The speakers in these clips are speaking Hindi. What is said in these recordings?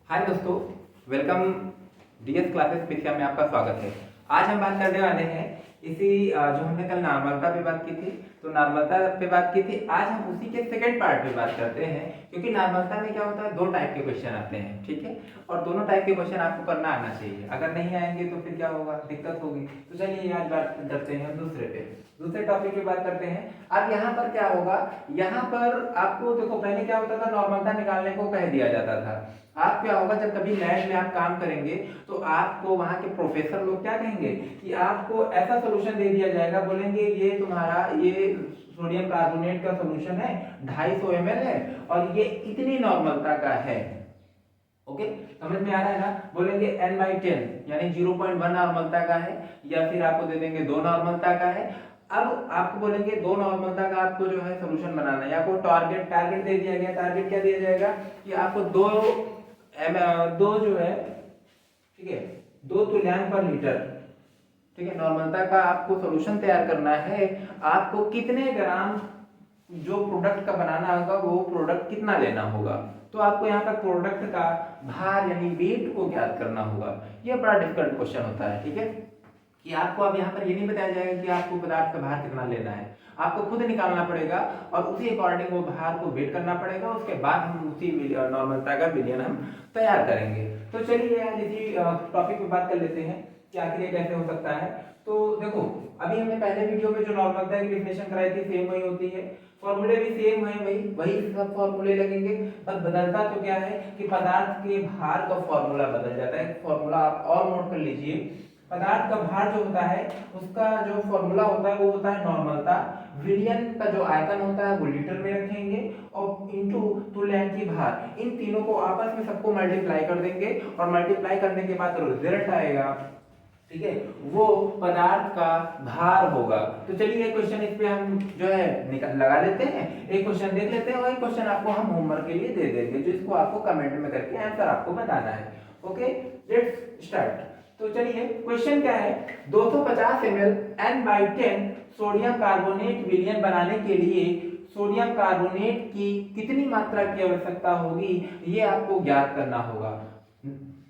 हाय दोस्तों, वेलकम डीएस क्लासेस पीसीएम में आपका स्वागत है। आज हम बात करने वाले हैं इसी जो हमने कल नॉर्मलता पे बात की थी, तो नॉर्मलता पे बात की थी। आज हम उसी के सेकंड पार्ट पे बात करते हैं, क्योंकि नॉर्मलता में क्या होता है, दो टाइप के क्वेश्चन आते हैं, ठीक है। और दोनों टाइप के क्वेश्चन आपको करना आना चाहिए। अगर नहीं आएंगे तो फिर क्या होगा, दिक्कत होगी। तो चलिए आज बात करते हैं दूसरे टॉपिक पे बात करते हैं। अब यहाँ पर क्या होगा, यहाँ पर आपको देखो, पहले क्या होता था, नॉर्मलता निकालने को कह दिया जाता था। आप क्या होगा, जब कभी लैब में आप काम करेंगे तो आपको वहां के प्रोफेसर लोग क्या कहेंगे कि आपको ऐसा सोल्यूशन दे दिया जाएगा, बोलेंगे ये तुम्हारा ये सोडियम कार्बोनेट का सोल्यूशन है, 250 ml है और ये इतनी नॉर्मलता का है। ओके, समझ में आ रहा है ना। बोलेंगे n/10 यानी 0.1 नॉर्मलता का है, या फिर आपको दे देंगे 2 नॉर्मलता का है। अब आपको बोलेंगे 2 नॉर्मलता का आपको जो है सोल्यूशन बनाना है, या आपको टारगेट दे दिया गया। टारगेट क्या दिया जाएगा कि आपको दो जो है, ठीक है, 2 तुल्यांक पर लीटर, ठीक है, नॉर्मलता का आपको सॉल्यूशन तैयार करना है। आपको कितने ग्राम जो प्रोडक्ट का बनाना होगा, वो प्रोडक्ट कितना लेना होगा। तो आपको यहाँ पर प्रोडक्ट का भार यानी वेट को ज्ञात करना होगा। ये बड़ा डिफिकल्ट क्वेश्चन होता है, ठीक है, कि आपको अब यहाँ पर ये नहीं बताया जाएगा कि आपको पदार्थ का भार कितना लेना है, आपको खुद निकालना पड़ेगा और उसी अकॉर्डिंग वो भार को वेट करना पड़ेगा। उसके बाद हम उसी नॉर्मलता का विलयन हम तैयार करेंगे। तो चलिए आज इसी टॉपिक पे बात कर लेते हैं कि आखिर ये कैसे हो सकता है। तो देखो, अभी हमने पहले वीडियो में जो नॉर्मलता की डेफिनेशन कराई थी, सेम वही होती है, फॉर्मूले भी सेम है, वही सब फॉर्मूले लगेंगे। बस बदलता तो क्या है कि पदार्थ के भार का फॉर्मूला बदल जाता है। फॉर्मूला आप और नोट कर लीजिए। पदार्थ का भार जो होता है उसका जो फॉर्मूला होता है वो होता है नॉर्मलता। विलयन का जो आयतन होता है वो लीटर में रखेंगे और इनटू तुल्यांकी भार, इन तीनों को आपस में सबको मल्टीप्लाई कर देंगे और मल्टीप्लाई करने के बाद रिजल्ट आएगा, ठीक है, वो पदार्थ का भार होगा। तो चलिए एक क्वेश्चन इस पे हम जो है लगा लेते हैं, एक क्वेश्चन देख लेते हैं और एक क्वेश्चन आपको हम होमवर्क के लिए दे देंगे, जिसको आपको कमेंट में करके आंसर आपको बताना है। Okay, let's start. तो चलिए क्वेश्चन क्या है, 250 ml n/10 सोडियम कार्बोनेट विलयन बनाने के लिए सोडियम कार्बोनेट की कितनी मात्रा की आवश्यकता होगी, ये आपको ज्ञात करना होगा।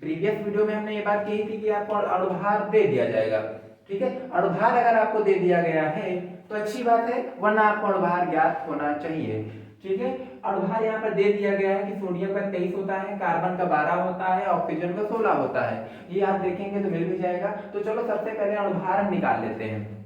प्रीवियस वीडियो में हमने ये बात कही थी कि आपको अणुभार दे दिया जाएगा, ठीक है। अणुभार अगर आपको दे दिया गया है तो अच्छी बात है, वरना आपको अणुभार ज्ञात होना चाहिए, ठीक है। अणुभार यहाँ पर दे दिया गया है कि सोडियम का 23 होता है, कार्बन का 12 होता है, ऑक्सीजन का 16 होता है। ये आप देखेंगे तो मिल भी जाएगा। तो चलो सबसे पहले अणुभार हम निकाल लेते हैं।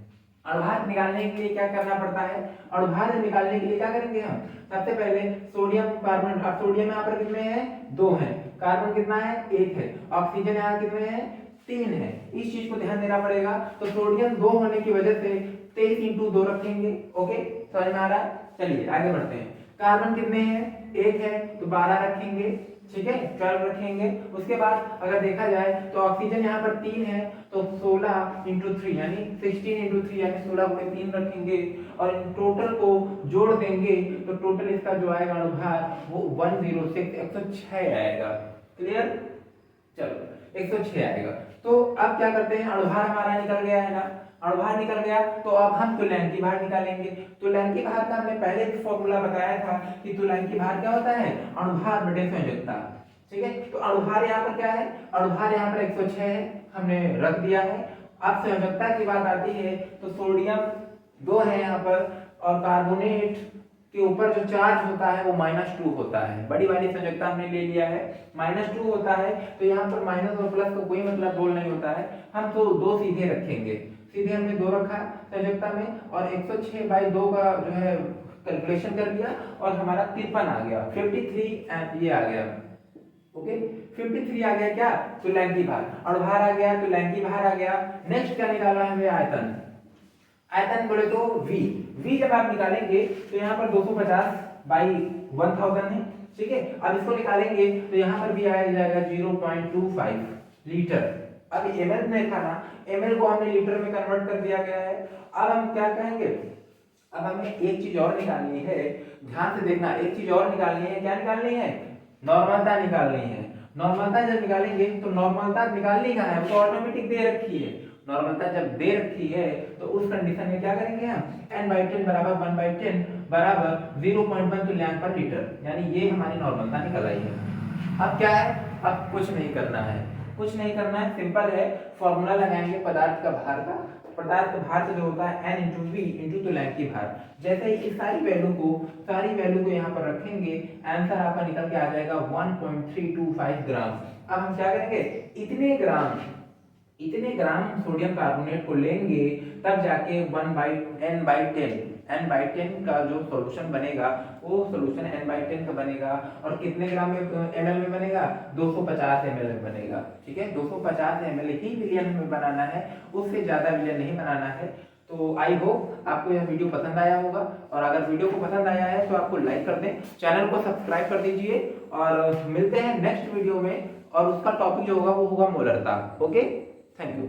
अणुभार निकालने के लिए क्या करना पड़ता है, अणुभार निकालने के लिए क्या करेंगे हम, सबसे पहले सोडियम कार्बन, अब सोडियम यहाँ पर कितने हैं, 2 हैं, कार्बन कितना है, 1 है, ऑक्सीजन यहाँ कितने हैं, 3 है। इस चीज को ध्यान देना पड़ेगा। तो सोडियम 2 होने की वजह से 23 × 2 रखेंगे। ओके, समझ में आ रहा है। चलिए आगे बढ़ते हैं। कार्बन कितने हैं, 1 है, तो 12 रखेंगे, ठीक है, 12 रखेंगे। उसके बाद अगर देखा जाए तो ऑक्सीजन यहाँ पर 3 है, तो 16 × 3 यानी 16 × 3 यानी 16 × 3 रखेंगे और इन टोटल को जोड़ देंगे तो टोटल इसका जो आएगा अणुभार वो 106 106 आएगा। क्लियर, चलो 106 आएगा। तो अब क्या करते हैं, अणुभार हमारा निकल गया है ना, अणुभार निकल गया तो अब हम तुल्यांकी भार निकालेंगे। तुल्यांकी भार का हमने पहले भी फॉर्मूला बताया था कि तुल्यांकी भार क्या होता है, अणुभार बटे संयोजकता, ठीक है। तो अणुभार यहाँ पर क्या है, अणुभार यहाँ पर 106 है, हमने रख दिया है। अब संयोजकता की बात आती है तो सोडियम 2 है यहाँ पर और कार्बोनेट के ऊपर जो चार्ज होता है वो -2 होता है। बड़ी वाली संयोजकता हमने ले लिया है, -2 होता है, तो यहाँ पर माइनस और प्लस का कोई मतलब बोल नहीं होता है। हम तो 2 सीधे रखेंगे, सीधे हमने 2 रखा संयोजकता में और 106/2 का जो है कैलकुलेशन कर दिया और हमारा 53 आ गया, 53 ये आ गया। ओके, 53 आ गया क्या, तुल्यांकी भार। अणुभार आ गया, तुल्यांकी भार आ गया। नेक्स्ट क्या निकालना है हमें, आयतन। आयतन बोले तो V जब आप निकालेंगे तो यहाँ पर 250/1000 है, ठीक है। अब इसको निकालेंगे तो यहाँ पर भी आ जाएगा 0.25 लीटर। अब ml में था ना, ml को हमने लीटर में कन्वर्ट कर दिया गया है। अब हम क्या कहेंगे, अब हमें एक चीज और निकालनी है, ध्यान से देखना, एक चीज और निकालनी है। क्या निकालनी है, नॉर्मलता निकालनी है। नॉर्मलता जब निकालेंगे तो नॉर्मलता निकालनी कहाँ है, वो तो ऑटोमेटिक दे रखी है। नॉर्मलता जब दे रखी है तो उस कंडीशन में क्या करेंगे हम, n/10 बराबर 1/10 बराबर 0.1 तुल्यांक पर लीटर, यानी ये हमारी नॉर्मलता निकल आई है। अब क्या है, अब कुछ नहीं करना है, कुछ नहीं करना है, सिंपल है। फॉर्मूला लगाएंगे पदार्थ का भार का। पदार्थ का भार तो जो होता है n इंटू वी इंटू तो लैंथ की भार। जैसे ही इस सारी वैल्यू को यहाँ पर रखेंगे, आंसर आपका निकल के आ जाएगा 1.325 ग्राम। अब हम क्या करेंगे, इतने ग्राम सोडियम कार्बोनेट को लेंगे, तब जाके 1/n/10 का जो सॉल्यूशन बनेगा, वो सॉल्यूशन n/10 का बनेगा। और कितने ग्राम में ml में बनेगा, 250 ml में बनेगा। ठीक है, 250 ml ही विलियन में बनाना है, उससे ज्यादा विलियन नहीं बनाना है। तो आई होप आपको यह वीडियो पसंद आया होगा, और अगर वीडियो को पसंद आया है तो आपको लाइक कर दें, चैनल को सब्सक्राइब कर दीजिए, और मिलते हैं नेक्स्ट वीडियो में। और उसका टॉपिक जो होगा वो होगा मोलरता। Okay, thank you.